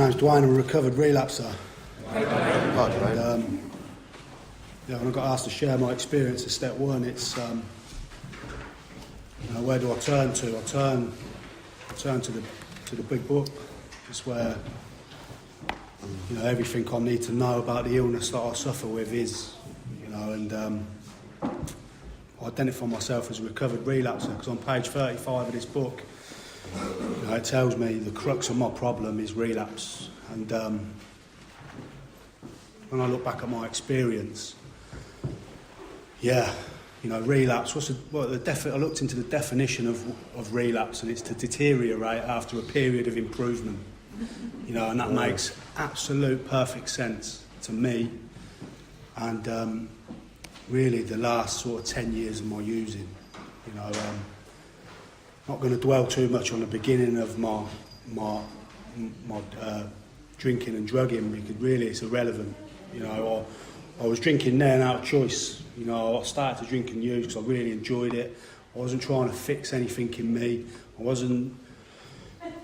My name's Duane, I'm a recovered relapser. Hi, When I got asked to share my experience at step one, it's where do I turn to? I turn to the big book. It's where everything I need to know about the illness that I suffer with is, I identify myself as a recovered relapser because on page 35 of this book, it tells me the crux of my problem is relapse. And when I look back at my experience, relapse. I looked into the definition of relapse, and it's to deteriorate after a period of improvement. And that makes absolute perfect sense to me. And really, the last sort of 10 years of my using. Not going to dwell too much on the beginning of my drinking and drugging because really it's irrelevant. I was drinking then out of choice. I started to drink and use because I really enjoyed it. I wasn't trying to fix anything in me. I wasn't,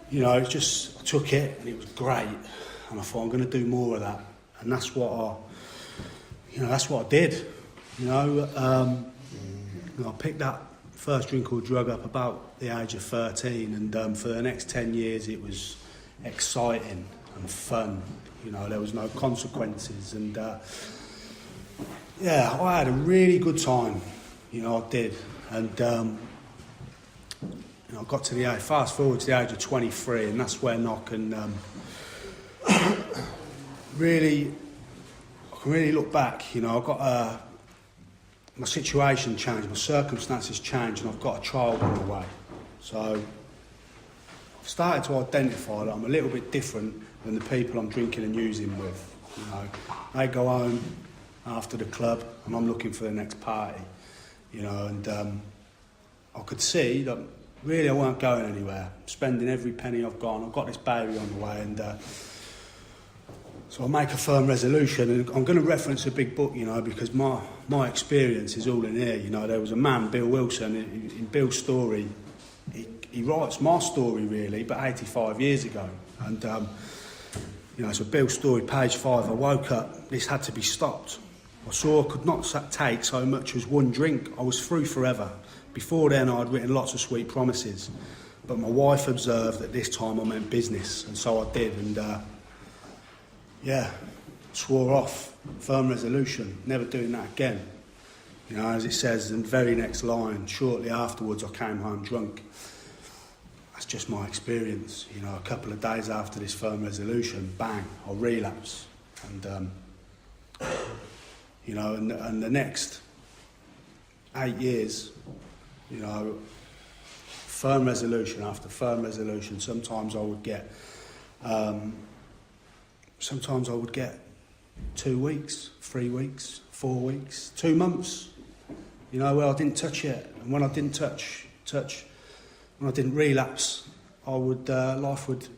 it's just I took it and it was great. And I thought I'm going to do more of that. And that's what I did. I picked that first drink or drug up about the age of 13, and for the next 10 years it was exciting and fun. There was no consequences, and I had a really good time. I did, and I got to the age, fast forward to the age of 23, and that's when I can really look back. I got my situation changed, my circumstances changed, and I've got a child on the way. So I've started to identify that I'm a little bit different than the people I'm drinking and using with. They go home after the club, and I'm looking for the next party. And I could see that really I weren't going anywhere. I'm spending every penny I've got, and I've got this baby on the way, and so I make a firm resolution, and I'm going to reference a big book, because my experience is all in here. There was a man, Bill Wilson, in Bill's story, he writes my story really, but 85 years ago. And, so Bill's story, page 5, I woke up, this had to be stopped. I saw I could not take so much as one drink. I was through forever. Before then, I'd written lots of sweet promises, but my wife observed that this time I meant business, and so I did, and swore off, firm resolution, never doing that again. As it says in the very next line, shortly afterwards I came home drunk. That's just my experience. A couple of days after this firm resolution, bang, I relapse. And, and the next 8 years, firm resolution after firm resolution, sometimes I would get 2 weeks, 3 weeks, 4 weeks, 2 months, where I didn't touch it. And when I didn't touch, when I didn't relapse, life would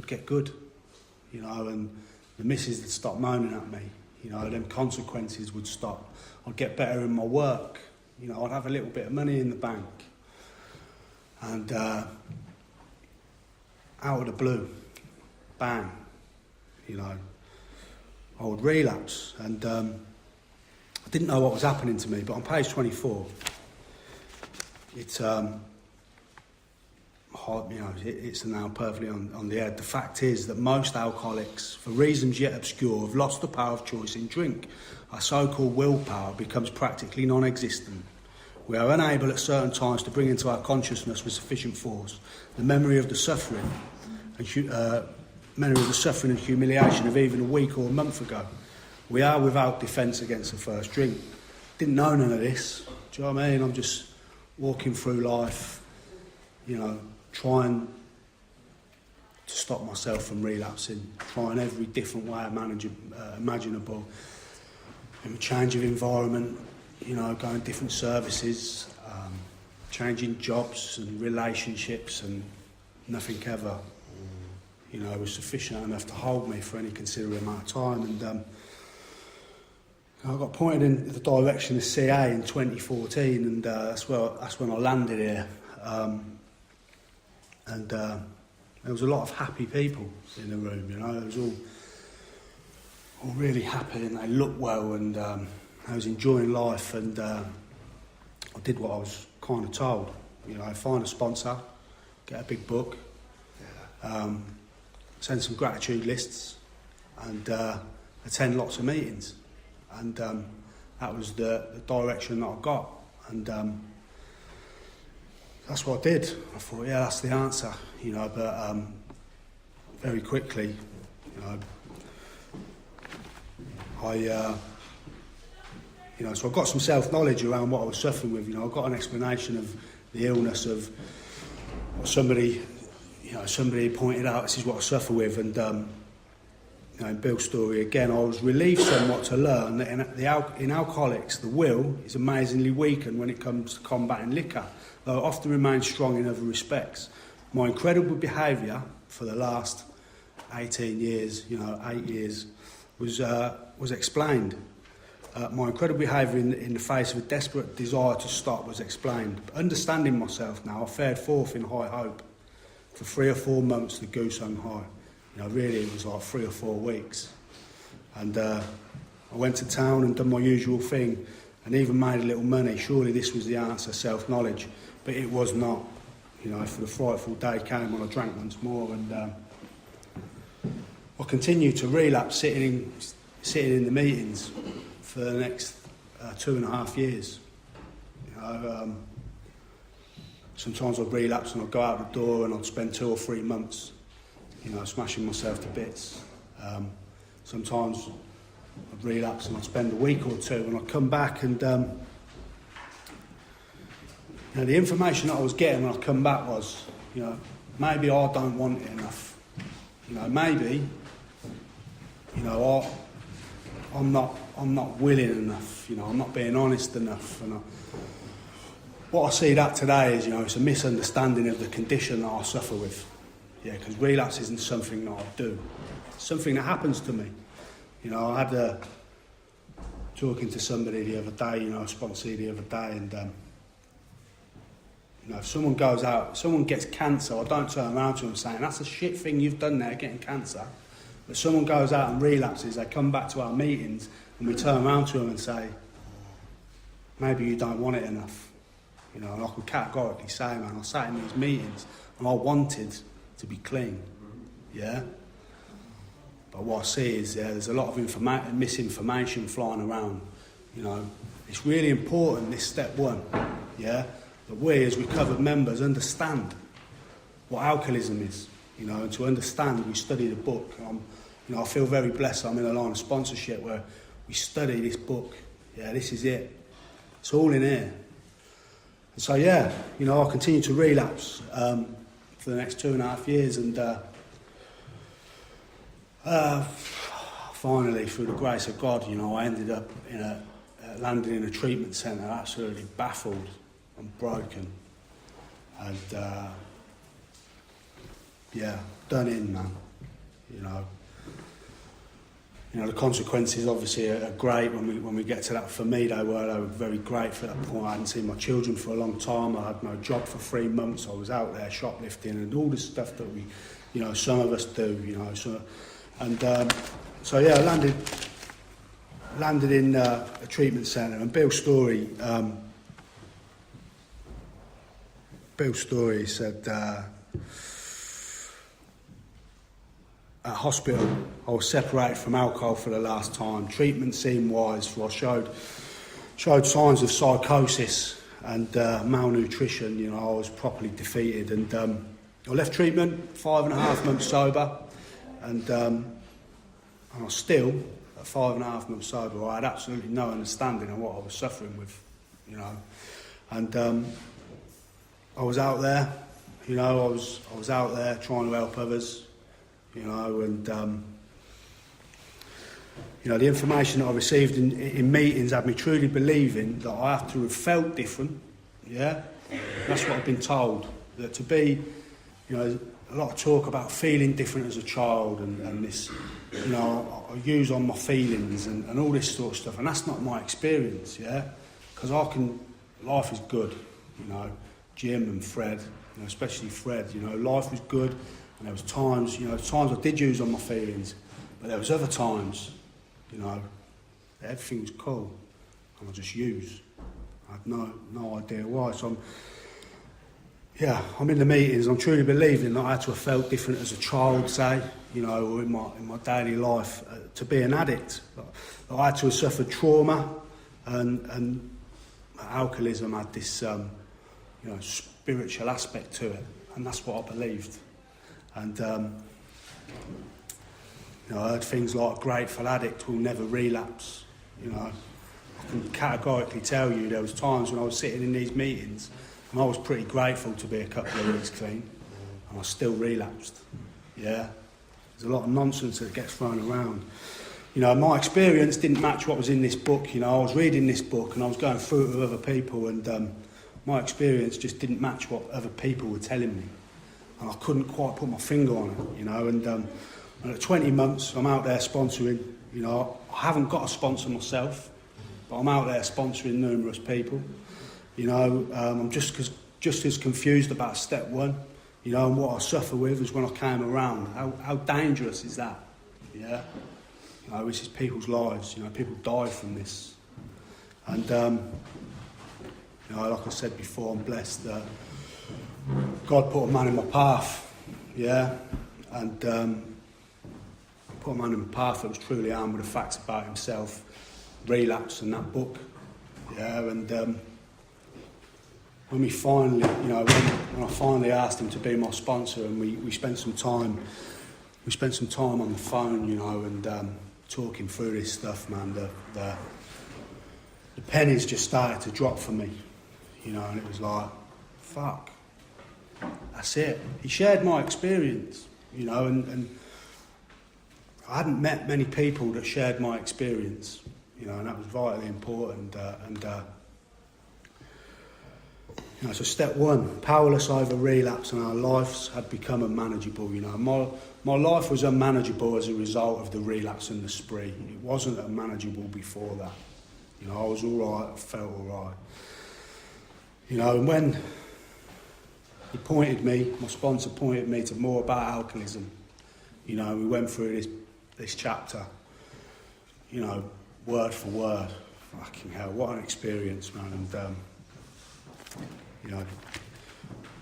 get good, and the missus would stop moaning at me, them consequences would stop. I'd get better in my work, I'd have a little bit of money in the bank. And out of the blue, bang, I would relapse, and I didn't know what was happening to me. But on page 24, it's it's now perfectly on the head. The fact is that most alcoholics, for reasons yet obscure, have lost the power of choice in drink. Our so-called willpower becomes practically non-existent. We are unable at certain times to bring into our consciousness with sufficient force the memory of the suffering and humiliation of even a week or a month ago. We are without defence against the first drink. Didn't know none of this. Do you know what I mean? I'm just walking through life, trying to stop myself from relapsing, trying every different way imaginable. A change of environment, going different services, changing jobs and relationships, and nothing ever was sufficient enough to hold me for any considerable amount of time. And I got pointed in the direction of CA in 2014, and that's when I landed here. there was a lot of happy people in the room, you know. It was all really happy, and they looked well, and I was enjoying life, and I did what I was kind of told, you know, find a sponsor, get a big book, send some gratitude lists, and attend lots of meetings, and that was the direction that I got, and that's what I did. I thought, yeah, that's the answer, you know, but very quickly, you know, so I got some self-knowledge around what I was suffering with. You know, I got an explanation of the illness, of what somebody pointed out, this is what I suffer with, and you know, in Bill's story again, I was relieved somewhat to learn that in alcoholics, the will is amazingly weakened when it comes to combating liquor, though it often remains strong in other respects. My incredible behaviour for the last 18 years, you know, 8 years, was explained. My incredible behaviour in the face of a desperate desire to stop was explained. But understanding myself now, I fared forth in high hope. For 3 or 4 months, the goose hung high. You know, really, it was like 3 or 4 weeks. And I went to town and done my usual thing, and even made a little money. Surely this was the answer, self-knowledge. But it was not. You know, for the frightful day came when I drank once more, and I continued to relapse, sitting in the meetings for the next 2.5 years. You know, sometimes I'd relapse and I'd go out the door and I'd spend 2 or 3 months, you know, smashing myself to bits. Sometimes I'd relapse and I'd spend a week or 2, and I'd come back, and you know, the information that I was getting when I come back was, you know, maybe I don't want it enough. You know, maybe, you know, I'm not willing enough. You know, I'm not being honest enough. And what I see that today is, you know, it's a misunderstanding of the condition that I suffer with. Yeah, because relapse isn't something that I do. It's something that happens to me. You know, I had talking to somebody the other day, you know, a sponsee the other day, and you know, if someone goes out, someone gets cancer, I don't turn around to them saying, that's a shit thing you've done there, getting cancer. But someone goes out and relapses, they come back to our meetings, and we turn around to them and say, maybe you don't want it enough. You know, and I could categorically say, man, I sat in these meetings and I wanted to be clean. Yeah? But what I see is there's a lot of misinformation flying around. You know, it's really important, this step 1, yeah, that we as recovered members understand what alcoholism is. You know, and to understand, we study the book. You know, I feel very blessed. I'm in a line of sponsorship where we study this book. Yeah, this is it. It's all in here. And so, yeah, you know, I continue to relapse for the next 2.5 years, and finally, through the grace of God, you know, I ended up landing in a treatment centre, absolutely baffled and broken, and yeah, done in, man. You know, the consequences obviously are great when we get to that. For me, they were very great for that point. I hadn't seen my children for a long time. I had no job for 3 months. I was out there shoplifting and all this stuff that we, you know, some of us do, you know. So yeah, I landed in a treatment centre, and Bill's story said, at hospital, I was separated from alcohol for the last time. Treatment seemed wise, for I showed signs of psychosis and malnutrition. You know, I was properly defeated, and I left treatment 5.5 months sober, and I was still at 5.5 months sober. I had absolutely no understanding of what I was suffering with, you know, and I was out there, you know, I was out there trying to help others. You know, and you know, the information that I received in meetings had me truly believing that I have to have felt different. Yeah, that's what I've been told. That to be, you know, a lot of talk about feeling different as a child, and this, you know, I use on my feelings and all this sort of stuff, and that's not my experience. Yeah, because life is good. You know, Jim and Fred, you know, especially Fred. You know, life was good. And there was times, times I did use on my feelings, but there was other times, everything was cool, and I just used. I had no idea why. So I'm in the meetings. I'm truly believing that I had to have felt different as a child, say, or in my daily life, to be an addict. I had to have suffered trauma, and alcoholism had this, spiritual aspect to it, and that's what I believed. And I heard things like a grateful addict will never relapse. I can categorically tell you there was times when I was sitting in these meetings and I was pretty grateful to be a couple of weeks clean, and I still relapsed. Yeah, there's a lot of nonsense that gets thrown around. My experience didn't match what was in this book. I was reading this book and I was going through it with other people, and my experience just didn't match what other people were telling me, and I couldn't quite put my finger on it. And at 20 months, I'm out there sponsoring. I haven't got a sponsor myself, but I'm out there sponsoring numerous people. I'm just as confused about step one, and what I suffer with as when I came around. How dangerous is that? Yeah. This is people's lives. People die from this. And, like I said before, I'm blessed that God put a man in my path. Yeah. And put a man in my path that was truly armed with the facts about himself, relapse and that book. Yeah. And when we finally, when I finally asked him to be my sponsor, and we spent some time on the phone, and talking through this stuff, man, the pennies just started to drop for me, and it was like, fuck, that's it. He shared my experience, and I hadn't met many people that shared my experience, and that was vitally important, so step one, powerless over relapse, and our lives had become unmanageable. My life was unmanageable as a result of the relapse and the spree. It wasn't unmanageable before that. I was all right, I felt all right. And when my sponsor pointed me to more about alcoholism, we went through this chapter, word for word. Fucking hell, what an experience, man. And I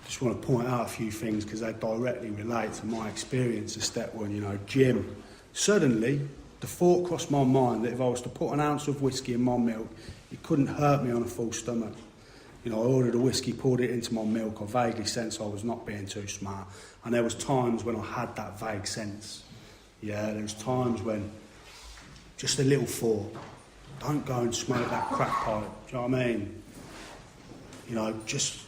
just want to point out a few things because they directly relate to my experience of step one. Jim, suddenly the thought crossed my mind that if I was to put an ounce of whiskey in my milk, it couldn't hurt me on a full stomach. I ordered a whiskey, poured it into my milk. I vaguely sensed I was not being too smart, and there was times when I had that vague sense. There was times when just a little thought, don't go and smoke that crack pipe. Do you know what I mean? Just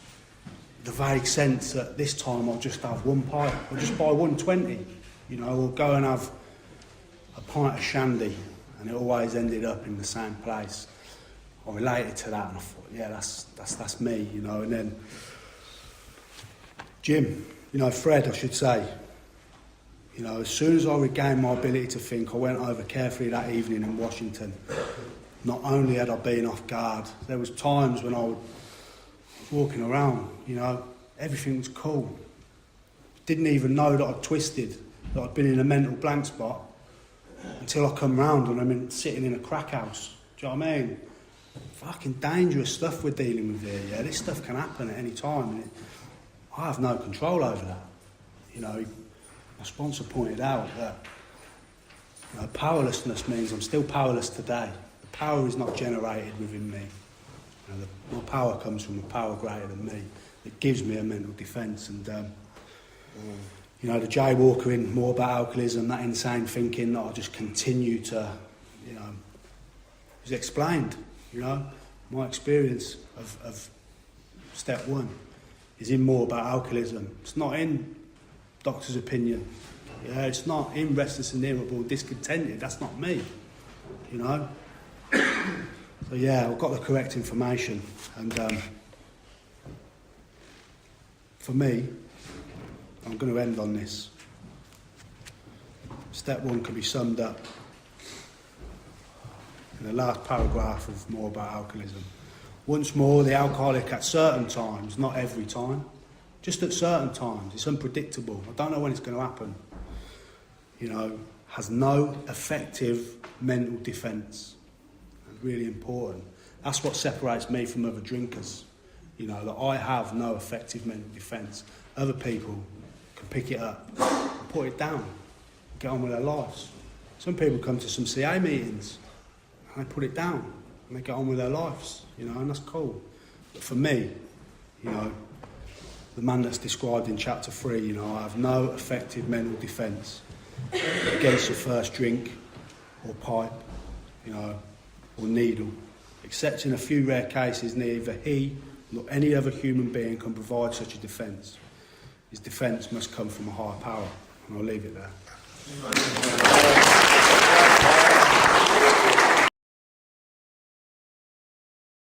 the vague sense that this time I'll just have one pipe, or just buy 120, or go and have a pint of shandy, and it always ended up in the same place. I related to that, and I thought, yeah, that's me, and then Jim, Fred, I should say, as soon as I regained my ability to think, I went over carefully that evening in Washington. Not only had I been off guard, there was times when I was walking around, everything was cool. Didn't even know that I'd twisted, that I'd been in a mental blank spot, until I come round and I'm sitting in a crack house. Do you know what I mean? Fucking dangerous stuff we're dealing with here, yeah? This stuff can happen at any time, and I have no control over that. My sponsor pointed out that powerlessness means I'm still powerless today. The power is not generated within me. My power comes from a power greater than me that gives me a mental defence. And, the jaywalking, more about alcoholism, that insane thinking that I just continue to, is explained. My experience of step one is in more about alcoholism. It's not in doctor's opinion. It's not in restless and irritable, discontented. That's not me. So I've got the correct information, and for me, I'm going to end on this. Step one can be summed up in the last paragraph of more about alcoholism. Once more, the alcoholic at certain times, not every time, just at certain times. It's unpredictable. I don't know when it's going to happen. You know, has no effective mental defence. Really important. That's what separates me from other drinkers. You know, that I have no effective mental defence. Other people can pick it up, put it down, get on with their lives. Some people come to some CA meetings and they put it down and they get on with their lives, you know, and that's cool. But for me, you know, the man that's described in chapter 3, you know, I have no effective mental defence against the first drink or pipe, you know, or needle, except in a few rare cases neither he nor any other human being can provide such a defence. His defence must come from a higher power, and I'll leave it there.